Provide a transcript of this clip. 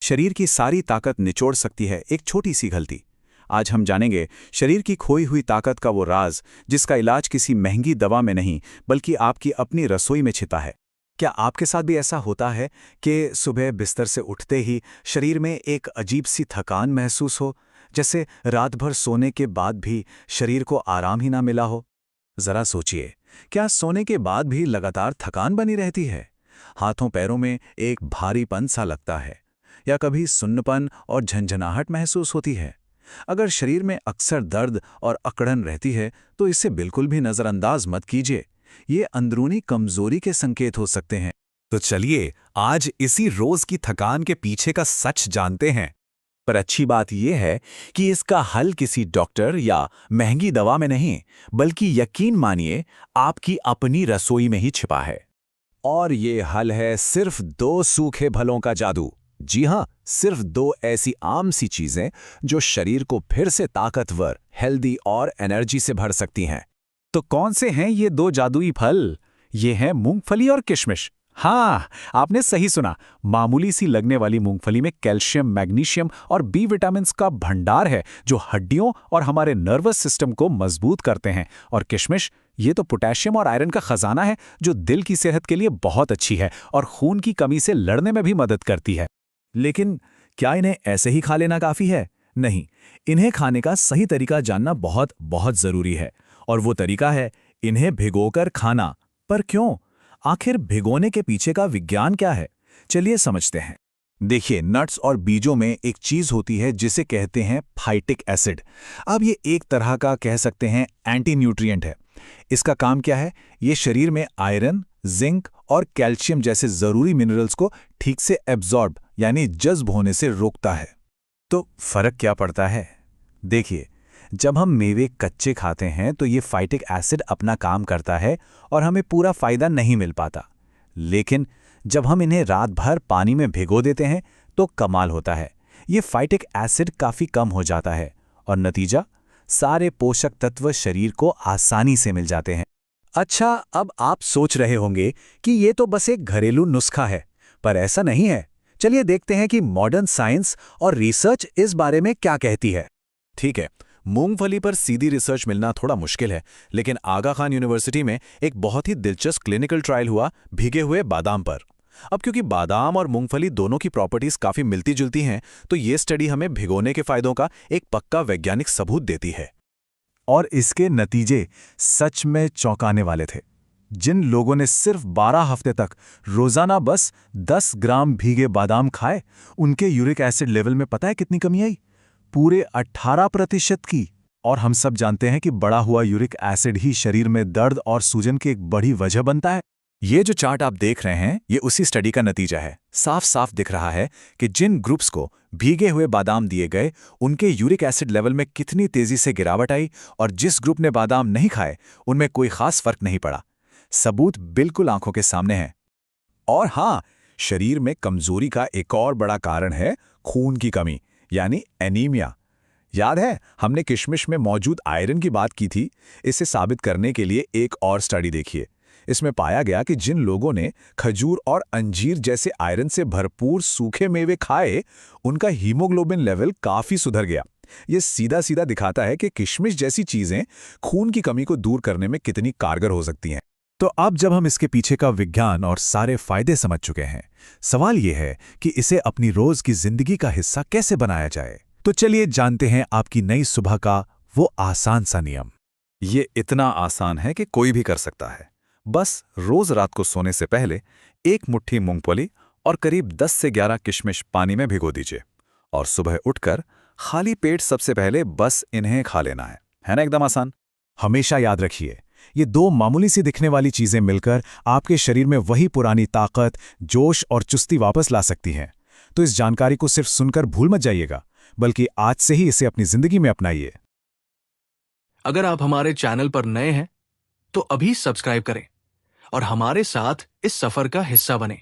शरीर की सारी ताकत निचोड़ सकती है एक छोटी सी गलती। आज हम जानेंगे शरीर की खोई हुई ताकत का वो राज जिसका इलाज किसी महंगी दवा में नहीं बल्कि आपकी अपनी रसोई में छिपा है। क्या आपके साथ भी ऐसा होता है कि सुबह बिस्तर से उठते ही शरीर में एक अजीब सी थकान महसूस हो, जैसे रात भर सोने के बाद भी शरीर को आराम ही ना मिला हो? जरा सोचिए, क्या सोने के बाद भी लगातार थकान बनी रहती है? हाथों पैरों में एक भारीपन सा लगता है, या कभी सुन्नपन और झंझनाहट महसूस होती है? अगर शरीर में अक्सर दर्द और अकड़न रहती है तो इसे बिल्कुल भी नजरअंदाज मत कीजिए। ये अंदरूनी कमजोरी के संकेत हो सकते हैं। तो चलिए आज इसी रोज की थकान के पीछे का सच जानते हैं। पर अच्छी बात यह है कि इसका हल किसी डॉक्टर या महंगी दवा में नहीं, बल्कि यकीन मानिए आपकी अपनी रसोई में ही छिपा है। और ये हल है सिर्फ दो सूखे फलों का जादू। जी हाँ, सिर्फ दो ऐसी आम सी चीजें जो शरीर को फिर से ताकतवर, हेल्दी और एनर्जी से भर सकती हैं। तो कौन से हैं ये दो जादुई फल? ये हैं मूंगफली और किशमिश। हाँ, आपने सही सुना। मामूली सी लगने वाली मूंगफली में कैल्शियम, मैग्नीशियम और बी विटामिन्स का भंडार है जो हड्डियों और हमारे नर्वस सिस्टम को मजबूत करते हैं। और किशमिश, ये तो पोटेशियम और आयरन का खजाना है जो दिल की सेहत के लिए बहुत अच्छी है और खून की कमी से लड़ने में भी मदद करती है। लेकिन क्या इन्हें ऐसे ही खा लेना काफी है? नहीं, इन्हें खाने का सही तरीका जानना बहुत बहुत जरूरी है। और वो तरीका है इन्हें भिगोकर खाना। पर क्यों? आखिर भिगोने के पीछे का विज्ञान क्या है? चलिए समझते हैं। देखिए, नट्स और बीजों में एक चीज होती है जिसे कहते हैं फाइटिक एसिड। अब ये एक तरह का कह सकते हैं एंटी न्यूट्रिएंट है। इसका काम क्या है? ये शरीर में आयरन, जिंक और कैल्शियम जैसे जरूरी मिनरल्स को ठीक से एब्जॉर्ब यानी जज्ब होने से रोकता है। तो फर्क क्या पड़ता है? देखिए, जब हम मेवे कच्चे खाते हैं तो ये फाइटिक एसिड अपना काम करता है और हमें पूरा फायदा नहीं मिल पाता। लेकिन जब हम इन्हें रात भर पानी में भिगो देते हैं तो कमाल होता है। ये फाइटिक एसिड काफी कम हो जाता है और नतीजा, सारे पोषक तत्व शरीर को आसानी से मिल जाते हैं। अच्छा, अब आप सोच रहे होंगे कि ये तो बस एक घरेलू नुस्खा है, पर ऐसा नहीं है। चलिए देखते हैं कि मॉडर्न साइंस और रिसर्च इस बारे में क्या कहती है। ठीक है, मूंगफली पर सीधी रिसर्च मिलना थोड़ा मुश्किल है, लेकिन आगा खान यूनिवर्सिटी में एक बहुत ही दिलचस्प क्लिनिकल ट्रायल हुआ भीगे हुए बादाम पर। अब क्योंकि बादाम और मूंगफली दोनों की प्रॉपर्टीज काफी मिलती जुलती हैं, तो ये स्टडी हमें भिगोने के फायदों का एक पक्का वैज्ञानिक सबूत देती है। और इसके नतीजे सच में चौंकाने वाले थे। जिन लोगों ने सिर्फ 12 हफ्ते तक रोजाना बस 10 ग्राम भीगे बादाम खाए, उनके यूरिक एसिड लेवल में पता है कितनी कमी आई? पूरे 18% की। और हम सब जानते हैं कि बढ़ा हुआ यूरिक एसिड ही शरीर में दर्द और सूजन की एक बड़ी वजह बनता है। ये जो चार्ट आप देख रहे हैं, ये उसी स्टडी का नतीजा है। साफ साफ दिख रहा है कि जिन ग्रुप्स को भीगे हुए बादाम दिए गए, उनके यूरिक एसिड लेवल में कितनी तेजी से गिरावट आई, और जिस ग्रुप ने बादाम नहीं खाए, उनमें कोई खास फर्क नहीं पड़ा। सबूत बिल्कुल आंखों के सामने है। और हाँ, शरीर में कमजोरी का एक और बड़ा कारण है खून की कमी, यानी एनीमिया। याद है हमने किशमिश में मौजूद आयरन की बात की थी? इसे साबित करने के लिए एक और स्टडी देखिए। इसमें पाया गया कि जिन लोगों ने खजूर और अंजीर जैसे आयरन से भरपूर सूखे मेवे खाए, उनका हीमोग्लोबिन लेवल काफी सुधर गया। ये सीधा सीधा दिखाता है कि किशमिश जैसी चीजें खून की कमी को दूर करने में कितनी कारगर हो सकती हैं। तो अब जब हम इसके पीछे का विज्ञान और सारे फायदे समझ चुके हैं, सवाल यह है कि इसे अपनी रोज की जिंदगी का हिस्सा कैसे बनाया जाए। तो चलिए जानते हैं आपकी नई सुबह का वो आसान सा नियम। ये इतना आसान है कि कोई भी कर सकता है। बस रोज रात को सोने से पहले एक मुट्ठी मूंगफली और करीब 10 से 11 किशमिश पानी में भिगो दीजिए, और सुबह उठकर खाली पेट सबसे पहले बस इन्हें खा लेना है ना? एकदम आसान। हमेशा याद रखिए, ये दो मामूली सी दिखने वाली चीजें मिलकर आपके शरीर में वही पुरानी ताकत, जोश और चुस्ती वापस ला सकती हैं। तो इस जानकारी को सिर्फ सुनकर भूल मत जाइएगा, बल्कि आज से ही इसे अपनी जिंदगी में अपनाइए। अगर आप हमारे चैनल पर नए हैं तो अभी सब्सक्राइब करें और हमारे साथ इस सफर का हिस्सा बनें।